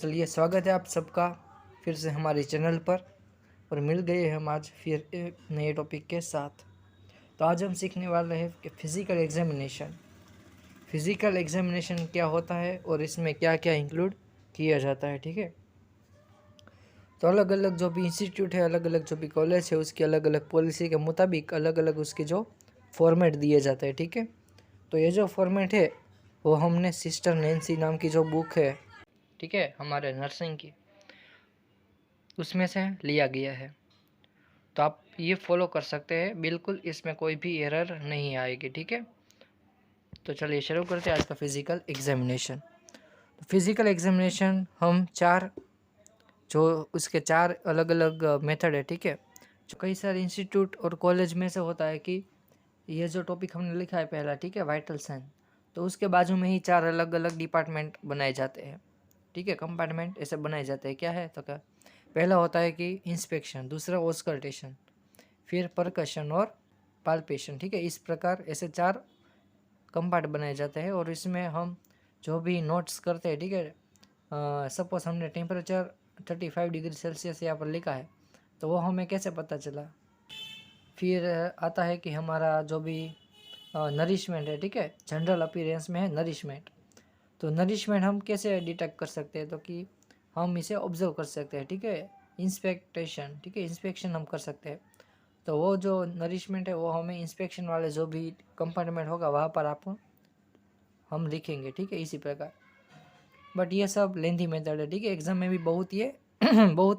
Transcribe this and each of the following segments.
चलिए स्वागत है आप सबका फिर से हमारे चैनल पर और मिल गए हम आज फिर एक नए टॉपिक के साथ। तो आज हम सीखने वाले हैं कि फ़िज़िकल एग्जामिनेशन क्या होता है और इसमें क्या क्या इंक्लूड किया जाता है। ठीक है, तो अलग अलग जो भी इंस्टीट्यूट है, अलग अलग जो भी कॉलेज है, उसकी अलग अलग पॉलिसी के मुताबिक अलग अलग उसके जो फॉर्मेट दिए जाते हैं। ठीक है, तो ये जो फॉर्मेट है वो हमने सिस्टर नैन्सी नाम की जो बुक है, ठीक है, हमारे नर्सिंग की, उसमें से लिया गया है। तो आप ये फॉलो कर सकते हैं, बिल्कुल इसमें कोई भी एरर नहीं आएगी। ठीक है, तो चलिए शुरू करते हैं आज का फिज़िकल एग्जामिनेशन। तो फिज़िकल एग्जामिनेशन हम उसके चार अलग अलग मेथड है। ठीक है, जो कई सारे इंस्टीट्यूट और कॉलेज में से होता है कि ये जो टॉपिक हमने लिखा है पहला, ठीक है, वाइटल साइन, तो उसके बाजू में ही चार अलग अलग डिपार्टमेंट बनाए जाते हैं। ठीक है, कंपार्टमेंट ऐसे बनाए जाते हैं। क्या है तो क्या, पहला होता है कि इंस्पेक्शन, दूसरा ऑस्कल्टेशन, फिर परकशन और पाल्पेशन। ठीक है, इस प्रकार ऐसे चार कंपार्ट बनाए जाते हैं और इसमें हम जो भी नोट्स करते हैं, ठीक है, सपोज हमने टेम्परेचर 35 डिग्री सेल्सियस यहाँ पर लिखा है, तो वो हमें कैसे पता चला। फिर आता है कि हमारा जो भी नरिशमेंट है, ठीक है, जनरल अपीयरेंस में है नरिशमेंट, तो नरिशमेंट हम कैसे डिटेक्ट कर सकते हैं, तो कि हम इसे ऑब्जर्व कर सकते हैं। ठीक है, इंस्पेक्टेशन, ठीक है, इंस्पेक्शन हम कर सकते हैं। तो वो जो नरिशमेंट है वो हमें इंस्पेक्शन वाले जो भी कंपार्टमेंट होगा वहाँ पर हम लिखेंगे। ठीक है, इसी प्रकार, बट ये सब लेंथी मेथड है। ठीक है, एग्ज़ाम में भी बहुत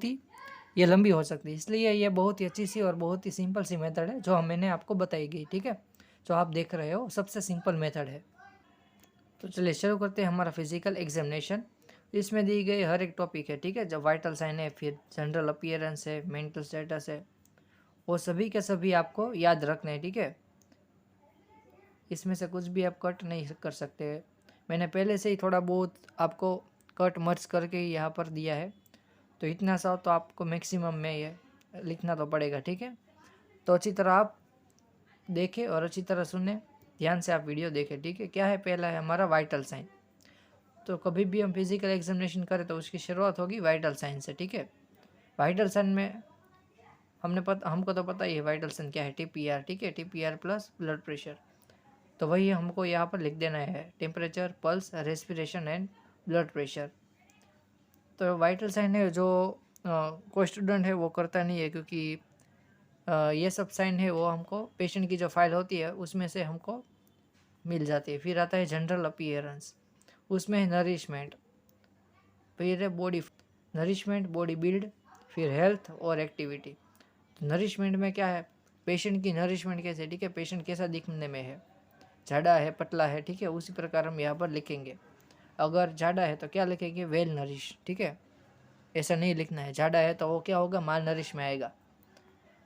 ही ये लंबी हो सकती है, इसलिए ये बहुत ही अच्छी सी और बहुत ही सिंपल सी मेथड है जो मैंने आपको बताई गई। ठीक है, जो आप देख रहे हो सबसे सिंपल मेथड है। तो चलिए शुरू करते हैं हमारा फिजिकल एग्जामिनेशन। इसमें दी गई हर एक टॉपिक है, ठीक है, जब वाइटल साइन है, फिर जनरल अपीयरेंस है, मेंटल स्टेटस है, वो सभी के सभी आपको याद रखने हैं। ठीक है, इसमें से कुछ भी आप कट नहीं कर सकते। मैंने पहले से ही थोड़ा बहुत आपको कट मर्ज करके ही यहाँ पर दिया है, तो इतना सा तो आपको मैक्सिमम में ये लिखना तो पड़ेगा। ठीक है, तो अच्छी तरह आप देखें और अच्छी तरह सुने, ध्यान से आप वीडियो देखें। ठीक है, क्या है, पहला है हमारा वाइटल साइन। तो कभी भी हम फिजिकल एग्जामिनेशन करें तो उसकी शुरुआत होगी वाइटल साइन से। ठीक है, वाइटल साइन में हमको तो पता ही है वाइटल साइन क्या है, TPR। ठीक है, TPR प्लस ब्लड प्रेशर, तो वही हमको यहाँ पर लिख देना है, temperature, pulse, respiration and blood pressure. तो वाइटल साइन है जो कोई स्टूडेंट है वो करता नहीं है, क्योंकि ये सब साइन है वो हमको पेशेंट की जो फाइल होती है उसमें से हमको मिल जाती है। फिर आता है जनरल अपीयरेंस, उसमें है नरिशमेंट, फिर है बॉडी नरिशमेंट, बॉडी बिल्ड, फिर हेल्थ और एक्टिविटी। तो नरिशमेंट में क्या है, पेशेंट की नरिशमेंट कैसे, ठीक है, पेशेंट कैसा दिखने में है, झाड़ा है, पतला है, ठीक है, उसी प्रकार हम यहाँ पर लिखेंगे। अगर झाड़ा है तो क्या लिखेंगे, वेल नरिश। ठीक है, ऐसा नहीं लिखना है, झाड़ा है तो वो क्या होगा, माल नरिश में आएगा।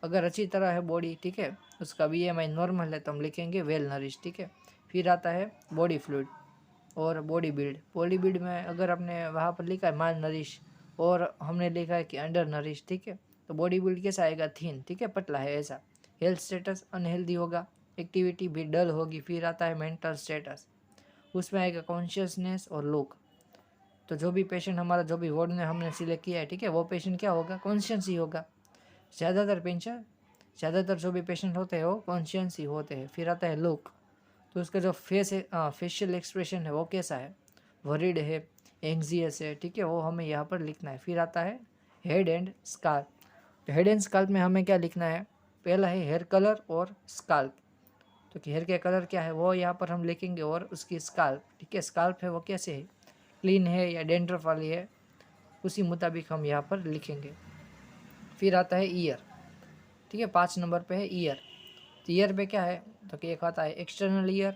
अगर अच्छी तरह है बॉडी, ठीक है, उसका BMI नॉर्मल है तो हम लिखेंगे वेल नरिश। ठीक है, फिर आता है बॉडी फ्लूइड और बॉडी बिल्ड। बॉडी बिल्ड में अगर आपने वहाँ पर लिखा है माल नरिश और हमने लिखा है कि अंडर नरिश, ठीक है, तो बॉडी बिल्ड कैसा आएगा, थीन, ठीक है, पतला है ऐसा। हेल्थ स्टेटस अनहेल्दी होगा, एक्टिविटी भी डल होगी। फिर आता है मेंटल स्टेटस, उसमें आएगा कॉन्शियसनेस और लुक। तो जो भी पेशेंट हमारा, जो भी वार्ड में हमने सिलेक्ट किया है, ठीक है, वो पेशेंट क्या होगा, कॉन्शियस ही होगा। ज़्यादातर जो भी पेशेंट होते हैं वो कॉन्शियस ही होते हैं। फिर आता है लुक, तो उसका जो फेस है, फेशियल एक्सप्रेशन है वो कैसा है, वरीड है, एंग्जियस है, ठीक है, वो हमें यहाँ पर लिखना है। फिर आता है हेड एंड स्काल्प। तो हेड एंड स्काल्प में हमें क्या लिखना है, पहला है हेयर कलर और स्काल्प, तो कि हेयर के कलर क्या है वो यहाँ पर हम लिखेंगे, और उसकी स्काल्प, ठीक है, स्काल्प है वो कैसे है, क्लीन है या डेंड्रफ वाली है, उसी मुताबिक हम यहाँ पर लिखेंगे। फिर आता है ईयर, ठीक है, 5 नंबर पे है ईयर। तो ईयर पे क्या है, तो कि एक आता है एक्सटर्नल ईयर,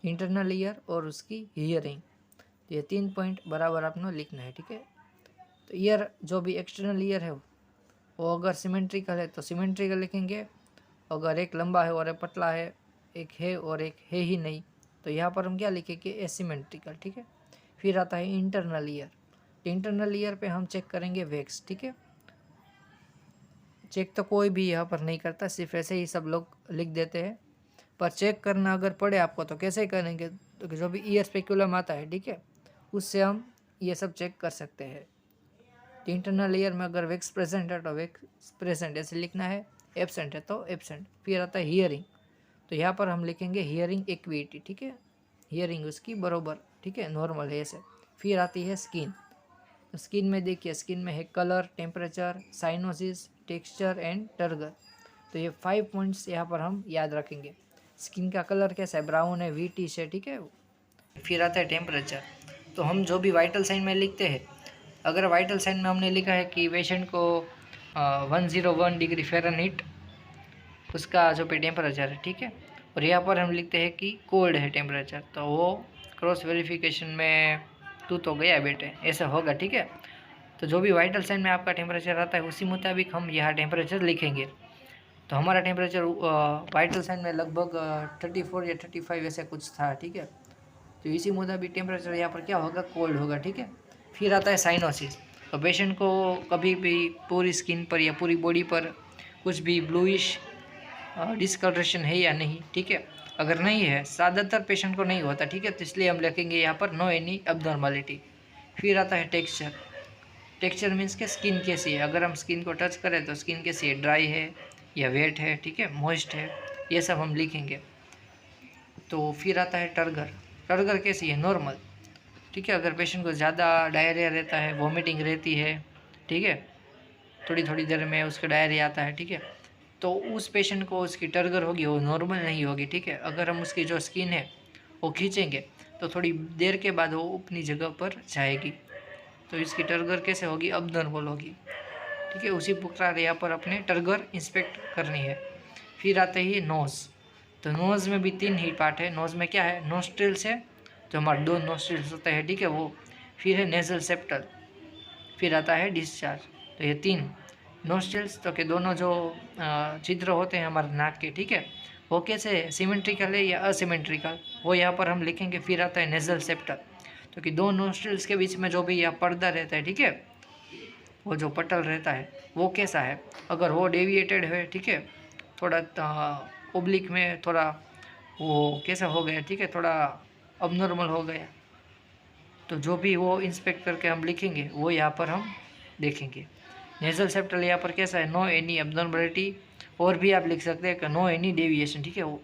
इंटरनल ईयर और उसकी हियरिंग। तो ये 3 पॉइंट बराबर आपने लिखना है। ठीक है, तो ईयर, जो भी एक्सटर्नल ईयर है वो अगर सिमेट्रिकल है तो सिमेट्रिकल लिखेंगे, अगर एक लंबा है और एक पतला है, एक है और एक है ही नहीं, तो यहाँ पर हम क्या लिखेंगे, एसिमेट्रिकल। ठीक है, फिर आता है इंटरनल ईयर। इंटरनल ईयर पे हम चेक करेंगे वैक्स। ठीक है, चेक तो कोई भी यहाँ पर नहीं करता, सिर्फ ऐसे ही सब लोग लिख देते हैं, पर चेक करना अगर पड़े आपको तो कैसे करेंगे, तो जो भी ईयर स्पेक्यूलम आता है, ठीक है, उससे हम ये सब चेक कर सकते हैं। तो इंटरनल लेयर में अगर वैक्स प्रेजेंट है तो वैक्स प्रेजेंट ऐसे लिखना है, एब्सेंट है तो एब्सेंट। फिर आता है हियरिंग, तो यहाँ पर हम लिखेंगे हियरिंग एक्विटी, ठीक है, हियरिंग उसकी बरोबर, ठीक है, नॉर्मल है ऐसे। फिर आती है स्किन, तो स्किन में देखिए, स्किन में है colour, temperature, cyanosis, texture and turgor. तो ये 5 पॉइंट्स यहाँ पर हम याद रखेंगे। स्किन का कलर कैसा है, ब्राउन है, व्हीटिश है, ठीक है। फिर आता है टेम्परेचर, तो हम जो भी वाइटल साइन में लिखते हैं, अगर वाइटल साइन में हमने लिखा है कि पेशेंट को 101 डिग्री फ़ारेनहीट उसका जो पे टेम्परेचर है, ठीक है, और यहाँ पर हम लिखते हैं कि कोल्ड है टेम्परेचर, तो वो क्रॉस वेरिफिकेशन में तू तो गया बेटे, ऐसा होगा, ठीक है। तो जो भी वाइटल साइन में आपका टेम्परेचर आता है उसी मुताबिक हम यहाँ टेम्परेचर लिखेंगे। तो हमारा टेम्परेचर वाइटल साइन में लगभग 34 या 35 ऐसा कुछ था, ठीक है। तो इसी मुताबिक टेम्परेचर यहाँ पर क्या होगा, कोल्ड होगा, ठीक है। फिर आता है साइनोसिस, तो पेशेंट को कभी भी पूरी स्किन पर या पूरी बॉडी पर कुछ भी ब्लूइश डिस्कलरेशन है या नहीं, ठीक है। अगर नहीं है, ज़्यादातर पेशेंट को नहीं होता, ठीक है, तो इसलिए हम लिखेंगे यहाँ पर नो एनी अबनॉर्मलिटी। फिर आता है टेक्सचर, टेक्सचर मीन्स के स्किन कैसी है, अगर हम स्किन को टच करें तो स्किन कैसी है, ड्राई है या वेट है, ठीक है, मॉइस्ट है, ये सब हम लिखेंगे। तो फिर आता है टर्गर, टर्गर कैसी है, नॉर्मल, ठीक है। अगर पेशेंट को ज़्यादा डायरिया रहता है, वॉमिटिंग रहती है, ठीक है, थोड़ी थोड़ी देर में उसका डायरिया आता है, ठीक है, तो उस पेशेंट को उसकी टर्गर होगी, वो नॉर्मल नहीं होगी, ठीक है। अगर हम उसकी जो स्किन है वो खींचेंगे तो थोड़ी देर के बाद वो अपनी जगह पर जाएगी, तो इसकी टर्गर कैसे होगी, अबनॉर्मल होगी, ठीक है। उसी प्रकार यहाँ पर अपने टर्गर इंस्पेक्ट करनी है। फिर आते ही नोज़, तो नोज़ में भी 3 ही पार्ट है। नोज़ में क्या है, नोस्ट्रिल्स है, जो हमारे 2 नोस्ट्रिल्स होते हैं, ठीक है, वो। फिर है नेजल सेप्टल, फिर आता है डिस्चार्ज। तो ये 3 नोस्ट्रिल्स, तो कि दोनों जो छिद्र होते हैं हमारे नाक के, ठीक है, वो कैसे सिमेट्रिकल है या असिमेट्रिकल, वो यहाँ पर हम लिखेंगे। फिर आता है नेजल सेप्टल, तो कि 2 नोस्ट्रिल्स के बीच में जो भी यहाँ पर्दा रहता है, ठीक है, वो जो पटल रहता है वो कैसा है, अगर वो डेविएटेड है, ठीक है, थोड़ा ओब्लिक में थोड़ा वो कैसा हो गया, ठीक है, थोड़ा अबनॉर्मल हो गया, तो जो भी वो इंस्पेक्ट करके हम लिखेंगे वो यहाँ पर हम देखेंगे। नेजल सेप्टल यहाँ पर कैसा है, नो एनी अबनॉर्मलिटी, और भी आप लिख सकते हैं कि नो एनी डेविएशन, ठीक है, वो।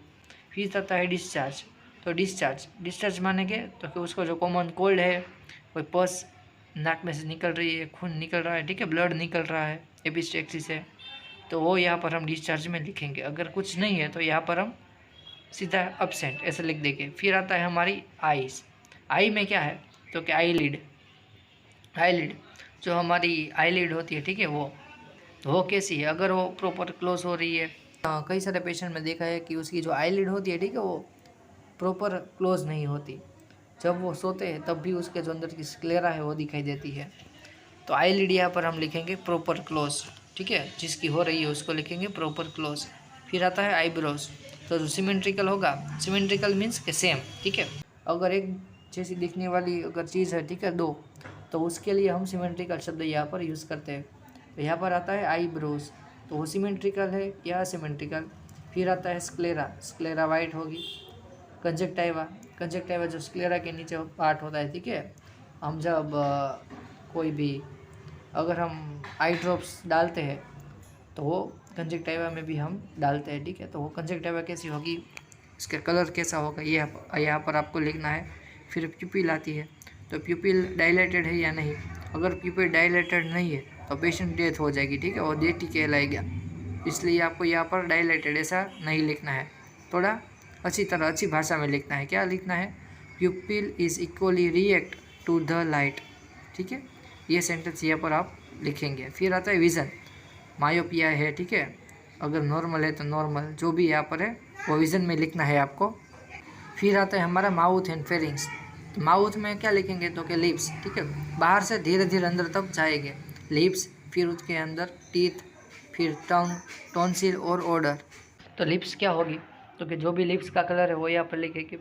फिर आता है डिस्चार्ज, तो डिस्चार्ज मानेंगे तो कि उसको जो कॉमन कोल्ड है, कोई पस नाक में से निकल रही है, खून निकल रहा है, ठीक है, ब्लड निकल रहा है एपिस्टेक्सिस से, तो वो यहाँ पर हम डिस्चार्ज में लिखेंगे। अगर कुछ नहीं है तो यहाँ पर हम सीधा एब्सेंट ऐसे लिख देंगे। फिर आता है हमारी आईज, आई में क्या है, तो कि आईलिड, आईलिड जो हमारी आईलिड होती है, ठीक है, वो कैसी है, अगर वो प्रॉपर क्लोज हो रही है। कई सारे पेशेंट में देखा है कि उसकी जो आईलिड होती है, ठीक है, वो प्रॉपर क्लोज नहीं होती, जब वो सोते हैं तब भी उसके जो अंदर की स्क्लेरा है वो दिखाई देती है। तो आईलिड यहाँ पर हम लिखेंगे प्रॉपर क्लोज, ठीक है, जिसकी हो रही है उसको लिखेंगे प्रॉपर क्लोज। फिर आता है आईब्रोज, तो जो सिमेट्रिकल होगा, सिमेट्रिकल मीन्स के सेम, ठीक है, अगर एक जैसी दिखने वाली अगर चीज़ है, ठीक है, 2, तो उसके लिए हम सिमेट्रिकल शब्द यहाँ पर यूज़ करते हैं। तो यहाँ पर आता है आईब्रोज, तो वो सिमेट्रिकल है या असिमेट्रिकल। फिर आता है स्क्लेरा, स्क्लेरा वाइट होगी। कंजक्टाइवा, कंजक्टाइवा जो स्क्लेरा के नीचे पार्ट होता है, ठीक है, हम जब कोई भी अगर हम आई ड्रॉप्स डालते हैं तो वो कंजक्टाइवा में भी हम डालते हैं, ठीक है, तो वो कंजक्टाइवा कैसी होगी, इसका कलर कैसा होगा, ये यहाँ पर आपको लिखना है। फिर प्यूपिल आती है, तो प्यूपिल डायलेटेड है या नहीं, अगर प्यूपिल डायलेटेड नहीं है तो पेशेंट डेथ हो जाएगी, ठीक है, वो डेथ ही कहलाएगा, इसलिए आपको यहाँ पर डायलेटेड ऐसा नहीं लिखना है, थोड़ा अच्छी तरह अच्छी भाषा में लिखना है। क्या लिखना है, pupil is equally react to the light, ठीक है, ये सेंटेंस यहाँ पर आप लिखेंगे। फिर आता है विज़न, मायोपिया है, ठीक है, अगर नॉर्मल है तो नॉर्मल, जो भी यहाँ पर है वो विज़न में लिखना है आपको। फिर आता है हमारा माउथ एंड फेरिंग्स, तो माउथ में क्या लिखेंगे, तो कि लिप्स, ठीक है, बाहर से धीरे धीरे अंदर तक जाएंगे लिप्स, फिर उसके अंदर टीथ, फिर टंग, टॉन्सिल और ओडर। तो लिप्स क्या होगी, तो कि जो भी लिप्स का कलर है वो यहाँ पर लिखेंगे,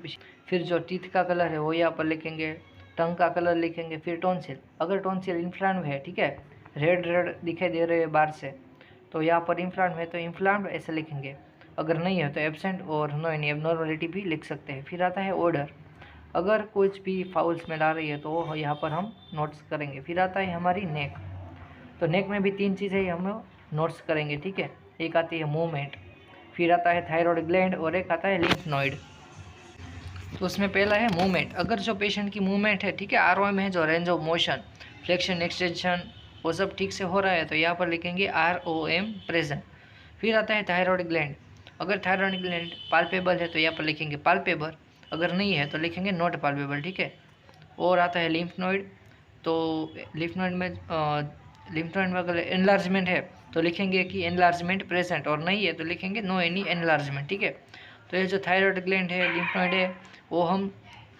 फिर जो टीथ का कलर है वो यहाँ पर लिखेंगे, टंग का कलर लिखेंगे, फिर टॉन्सिल, अगर टॉन्सिल इन्फ्लाम्ड है, ठीक है, रेड रेड दिखाई दे रहे हैं बाहर से, तो यहाँ पर इन्फ्लाम्ड है तो इन्फ्लाम्ड ऐसे लिखेंगे, अगर नहीं है तो एब्सेंट और नो एनी एबनॉर्मलिटी भी लिख सकते हैं। फिर आता है ओडर, अगर कुछ भी फाउल स्मेल आ रही है तो यहाँ पर हम नोट्स करेंगे। फिर आता है हमारी नेक, तो नेक में भी 3 चीज़ें हम नोट्स करेंगे, ठीक है। एक आती है मूवमेंट, फिर आता है थायरॉयड ग्लैंड और एक आता है लिम्फ नोड। तो उसमें पहला है मूवमेंट। अगर जो पेशेंट की मूवमेंट है, ठीक है, आरओएम है जो range of motion, flexion extension वो सब ठीक से हो रहा है तो यहाँ पर लिखेंगे ROM प्रेजेंट। फिर आता है थायरॉयड ग्लैंड। अगर थायरॉयड ग्लैंड पाल्पेबल है तो यहाँ पर लिखेंगे पाल्पेबल, अगर नहीं है तो लिखेंगे नॉट पाल्पेबल, ठीक है। और आता है लिम्फ नोड। तो लिम्फ नोड में अगर एनलार्जमेंट है तो लिखेंगे कि एनलार्जमेंट प्रेजेंट, और नहीं है तो लिखेंगे नो एनी एनलार्जमेंट, ठीक है। तो ये जो थायरॉयड ग्लैंड है, लिम्फ नोड है, वो हम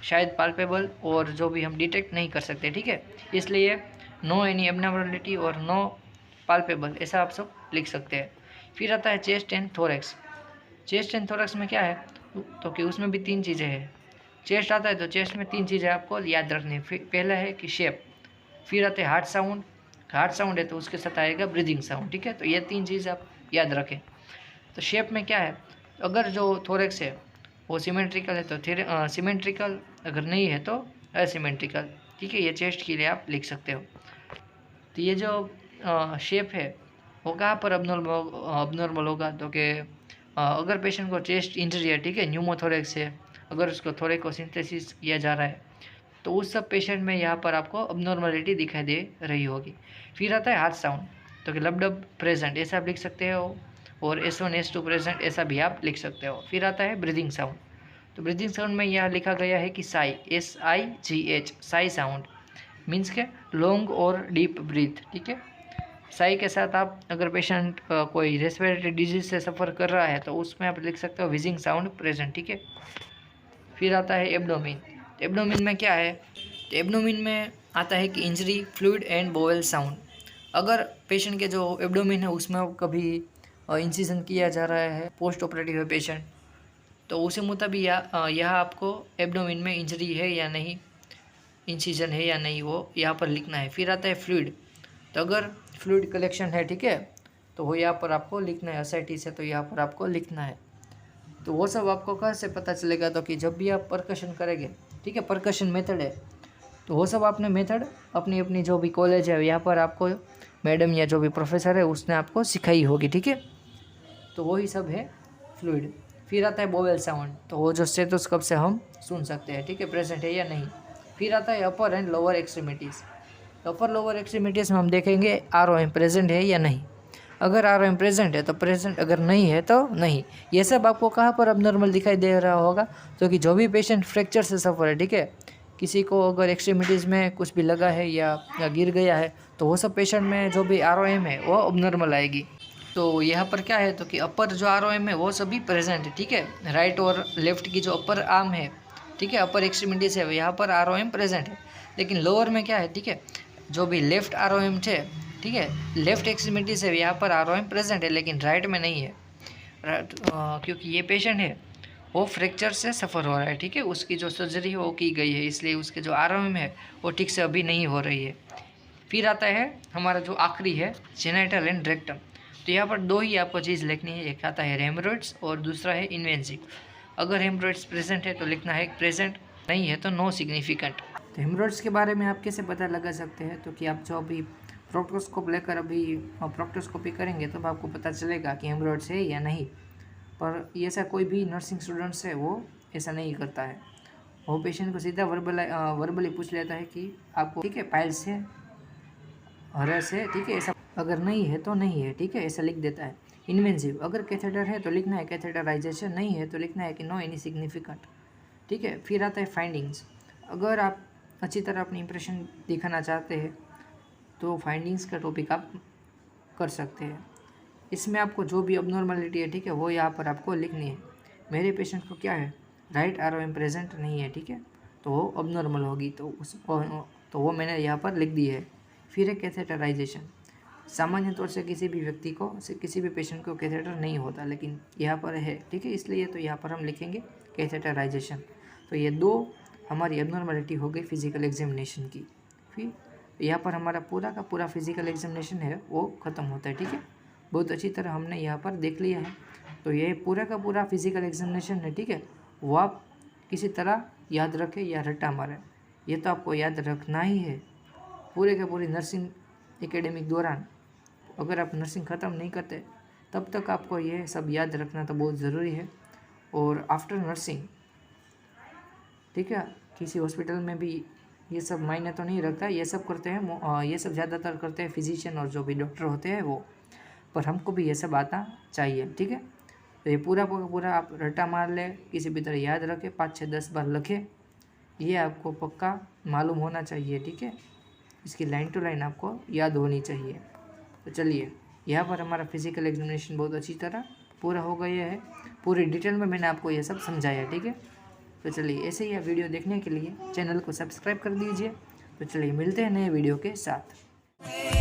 शायद पाल्पेबल और जो भी हम डिटेक्ट नहीं कर सकते, ठीक है। इसलिए नो एनी एबनॉर्मलिटी और नो पाल्पेबल ऐसा आप सब लिख सकते हैं। फिर आता है chest and thorax. Chest and thorax में क्या है तो कि उसमें भी 3 चीज़ें हैं। चेस्ट आता है तो चेस्ट में 3 चीज़ें आपको याद रखनी है। पहला है कि शेप, फिर आते हैं हार्ट साउंड। हार्ट साउंड है तो उसके साथ आएगा ब्रीदिंग साउंड, ठीक है। तो ये 3 चीज़ आप याद रखें। तो शेप में क्या है, अगर जो थोरैक्स है वो सिमेट्रिकल है तो सिमेट्रिकल, अगर नहीं है तो असिमेट्रिकल, ठीक है। ये चेस्ट के लिए आप लिख सकते हो। तो ये जो शेप है वो कहाँ पर अबनॉर्मल होगा तो कि अगर पेशेंट को चेस्ट इंजरी है, ठीक है, न्यूमोथोरैक्स है, अगर उसको थोरैकोसिंथेसिस किया जा रहा है तो उस सब पेशेंट में यहाँ पर आपको अबनॉर्मलिटी दिखाई दे रही होगी। फिर आता है हार्ट साउंड, तो कि लब प्रेजेंट ऐसा आप लिख सकते हो, और S1 S2 प्रेजेंट ऐसा भी आप लिख सकते हो। फिर आता है ब्रीदिंग साउंड। तो ब्रीदिंग साउंड में यहाँ लिखा गया है कि Sai, SIGH, Sai sound means के लॉन्ग और डीप ब्रीथ, ठीक है। साई के साथ आप अगर पेशेंट कोई रेस्पिरेटरी डिजीज से सफ़र कर रहा है तो उसमें आप लिख सकते हो विजिंग साउंड प्रेजेंट, ठीक है। फिर आता है एब्डोमिन। तो एब्डोमिन में क्या है, तो एब्डोमिन में आता है कि injury, fluid and bowel sound. अगर पेशेंट के जो एब्डोमिन है उसमें कभी इंसिजन किया जा रहा है, पोस्ट ऑपरेटिव है पेशेंट, तो उसी मुताबिक यहाँ आपको एब्डोमिन में इंजरी है या नहीं, इंसिजन है या नहीं, वो यहाँ पर लिखना है। फिर आता है फ्लूइड। तो अगर फ्लूइड कलेक्शन है, ठीक है, तो वो यहाँ पर आपको लिखना है। असाइटिस है तो यहाँ पर आपको लिखना है। तो वो सब आपको कहाँ से पता चलेगा, तो कि जब भी आप परकशन करेंगे, ठीक है, परकशन मेथड है तो वो सब आपने मेथड अपनी अपनी जो भी कॉलेज है यहाँ पर आपको मैडम या जो भी प्रोफेसर है उसने आपको सिखाई होगी, ठीक है। तो वही सब है फ्लूइड। फिर आता है बोवेल साउंड, तो वो जो स्टेथोस्कोप से हम सुन सकते हैं, ठीक है, प्रेजेंट है या नहीं। फिर आता है अपर एंड लोअर एक्सट्रीमिटीज़। तो अपर लोअर एक्सट्रीमिटीज़ में हम देखेंगे ROM प्रेजेंट है या नहीं। अगर ROM प्रेजेंट है तो प्रेजेंट, अगर नहीं है तो नहीं। ये सब आपको कहाँ पर अबनॉर्मल दिखाई दे रहा होगा, तो कि जो भी पेशेंट फ्रैक्चर से सफ़र है, ठीक है, किसी को अगर एक्सट्रीमिटीज़ में कुछ भी लगा है या गिर गया है तो वो सब पेशेंट में जो भी ROM है वो अबनॉर्मल आएगी। तो यहाँ पर क्या है, तो कि अपर जो ROM है वो सभी प्रेजेंट है, ठीक है। राइट और लेफ्ट की जो अपर आर्म है, ठीक है, अपर एक्सट्रीमिटीज है, यहाँ पर ROM प्रेजेंट है। लेकिन लोअर में क्या है, ठीक है, जो भी लेफ्ट ROM थे, ठीक है, लेफ्ट एक्सट्रीमिटीज है यहाँ पर ROM प्रेजेंट है, लेकिन राइट में नहीं है। क्योंकि ये पेशेंट है वो फ्रैक्चर से सफ़र हो रहा है, ठीक है, उसकी जो सर्जरी है वो की गई है, इसलिए उसके जो ROM है वो ठीक से अभी नहीं हो रही है। फिर आता है हमारा जो आखिरी है जेनिटल एंड रेक्टम। तो यहाँ पर 2 ही आपको चीज़ लिखनी है, एक आता है हेमरॉइड्स और दूसरा है इन्वेंसिव। अगर हेमरॉइड्स प्रेजेंट है तो लिखना है प्रेजेंट, नहीं है तो नो सिग्निफिकेंट। तो हेमरॉइड्स के बारे में आप कैसे पता लगा सकते हैं, तो कि आप जो अभी प्रोक्टोस्कोप लेकर अभी प्रोक्टोस्कोपी करेंगे तब आपको पता चलेगा कि हेमरॉइड्स है या नहीं। पर ऐसा कोई भी नर्सिंग स्टूडेंट्स है वो ऐसा नहीं करता है, वो पेशेंट को सीधा वर्बली पूछ लेता है कि आपको, ठीक है, पाइल्स है, हरस है, ठीक है, ऐसा अगर नहीं है तो नहीं है, ठीक है, ऐसा लिख देता है। इन्वेंसिव, अगर कैथेटर है तो लिखना है कैथेटराइजेशन, नहीं है तो लिखना है कि नो एनी सिग्निफिकेंट, ठीक है। फिर आता है फाइंडिंग्स। अगर आप अच्छी तरह अपनी इंप्रेशन दिखाना चाहते हैं तो फाइंडिंग्स का टॉपिक आप कर सकते हैं। इसमें आपको जो भी अबनॉर्मलिटी है, ठीक है, वो यहाँ पर आपको लिखनी है। मेरे पेशेंट को क्या है, राइट ROM प्रेजेंट नहीं है, ठीक है, तो वो अबनॉर्मल होगी, तो वो मैंने यहाँ पर लिख दी है। फिर है कैथेटराइजेशन। सामान्य तौर से किसी भी व्यक्ति को किसी भी पेशेंट को कैथेटर नहीं होता, लेकिन यहाँ पर है, ठीक है, इसलिए तो यहाँ पर हम लिखेंगे कैथेटराइजेशन। तो ये 2 हमारी एबनॉर्मलिटी हो गई फिजिकल एग्जामिनेशन की। फिर यहाँ पर हमारा पूरा का पूरा फिजिकल एग्जामिनेशन है वो ख़त्म होता है, ठीक है। बहुत अच्छी तरह हमने यहाँ पर देख लिया है। तो ये पूरा का पूरा फिजिकल एग्जामिनेशन है, ठीक है, वो आप किसी तरह याद रखें या रट्टा मारें, ये तो आपको याद रखना ही है। पूरे के पूरी नर्सिंग एकेडमिक दौरान अगर आप नर्सिंग ख़त्म नहीं करते तब तक आपको ये सब याद रखना तो बहुत ज़रूरी है। और आफ्टर नर्सिंग, ठीक है, किसी हॉस्पिटल में भी ये सब मायने तो नहीं रखता, ये सब करते हैं ये सब ज़्यादातर करते हैं फिजिशियन और जो भी डॉक्टर होते हैं वो, पर हमको भी ये सब आता चाहिए, ठीक है। तो ये पूरा पूरा आप रट्टा मार ले, किसी भी तरह याद रखे, 5 6 10 बार लिखे, ये आपको पक्का मालूम होना चाहिए, ठीक है। इसकी लाइन टू लाइन आपको याद होनी चाहिए। तो चलिए, यहाँ पर हमारा फिजिकल एग्जामिनेशन बहुत अच्छी तरह पूरा हो गया है, पूरी डिटेल में मैंने आपको ये सब समझाया, ठीक है। तो चलिए, ऐसे ही वीडियो देखने के लिए चैनल को सब्सक्राइब कर दीजिए। तो चलिए, मिलते हैं नए वीडियो के साथ।